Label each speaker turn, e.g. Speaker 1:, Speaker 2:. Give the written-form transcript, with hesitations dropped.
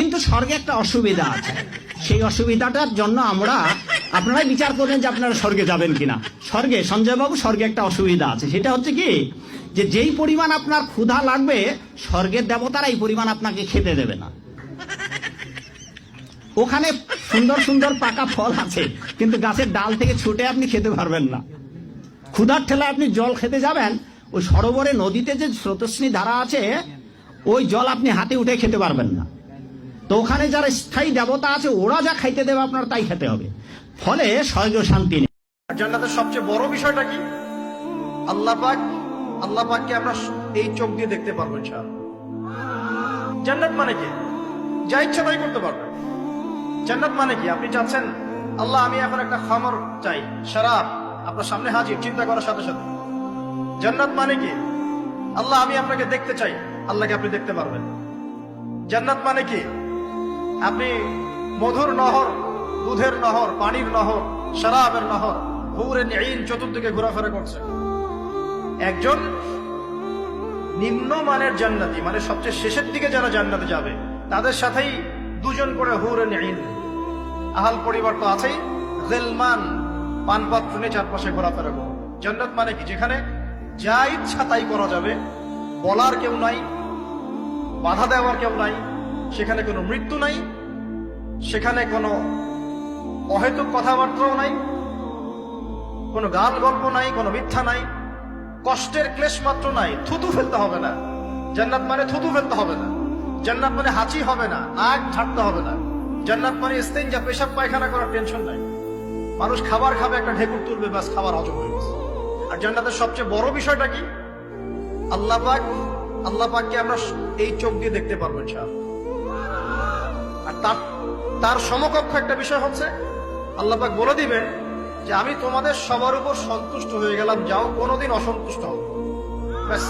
Speaker 1: কিন্তু স্বর্গে একটা অসুবিধা আছে, সেই অসুবিধাটার জন্য আপনারাই বিচার করবেন যে আপনারা স্বর্গে যাবেন কিনা। স্বর্গে, সঞ্জয় বাবু, স্বর্গে একটা অসুবিধা আছে, সেটা হচ্ছে কি, যে যেই পরিমাণ আপনার ক্ষুধা লাগবে স্বর্গের দেবতারা এই পরিমাণ আপনাকে খেতে দেবে না। ওখানে সুন্দর সুন্দর পাকা ফল আছে, কিন্তু গাছের ডাল থেকে ছুটে আপনি খেতে পারবেন না। ক্ষুধার ঠেলায় আপনি জল খেতে যাবেন, ওই সরোবরে নদীতে যে স্রোতস্বিনী ধারা আছে, ওই জল আপনি হাতে উঠে খেতে পারবেন না। তো ওখানে যারা স্থায়ী দেবতা আছে, ওরা যা খাইতে দেবে আপনার তাই খেতে হবে, ফলে স্বর্গ শান্তি নেই।
Speaker 2: জান্নাতের সবচেয়ে বড় বিষয়টা কি? আল্লাহ পাককে আমরা এই চোখ দিয়ে দেখতে পারবো ইনশাআল্লাহ। জান্নাত মানে কি? যা ইচ্ছা তাই করতে পারবেন। জান্নাত মানে কি? আপনি চাচ্ছেন, আল্লাহ আমি এখন একটা খামর চাই, শরাব আপনার সামনে হাজির, চিন্তা করার সাথে সাথে। জান্নাত মানে কি? আল্লাহ আমি আপনাকে দেখতে চাই, আল্লাহকে আপনি দেখতে পারবেন। জান্নাত মানে কি? আপনি মধুর নহর, দুধের নহর, পানির নহর, শরাবের নহর, হুরে নিঈন চতুর্দিকে ঘোরাফেরা করছে। একজন নিম্নমানের জান্নাতি, মানে সবচেয়ে শেষের দিকে যারা জান্নাতে যাবে, তাদের সাথেই দুজন করে হুরে নিঈন, আহাল পরিবার তো আছেই, গিলমান পানপাত্র নিয়ে চারপাশে ঘোরাফেরা করবে। জান্নাত মানে কি? যেখানে যা ইচ্ছা তাই করা যাবে, বলার কেউ নাই, বাধা দেওয়ার কেউ নাই, সেখানে কোনো মৃত্যু নাই, সেখানে কোনো অহেতুক কথাবার্তাও নাই, কোনো গান গল্প নাই, কোনো মিথ্যা নাই, কষ্টের ক্লেশ মাত্র নাই, থুতু ফেলতে হবে না। জান্নাত মানে থুতু ফেলতে হবে না। জান্নাত মানে হাঁচি হবে না, নাক ঝাড়তে হবে না। জান্নাত মানে ইস্তেঞ্জা, পেশাব পায়খানা করার টেনশন নাই। মানুষ খাবার খাবে, একটা ঢেকুর তুলবে, ব্যাস খাবার হজম হয়ে গেছে। আর জান্নাতের সবচেয়ে বড় বিষয়টা কি? আল্লাহ পাককে আমরা এই চোখ দিয়ে দেখতে পারবো ইনশাআল্লাহ। আর তার সমকক্ষ একটা বিষয় হচ্ছে, আল্লাহ পাক বলে দিবেন যে আমি তোমাদের সবার উপর সন্তুষ্ট হয়ে গেলাম, যাও কোনোদিন অসন্তুষ্ট হবে। ব্যাস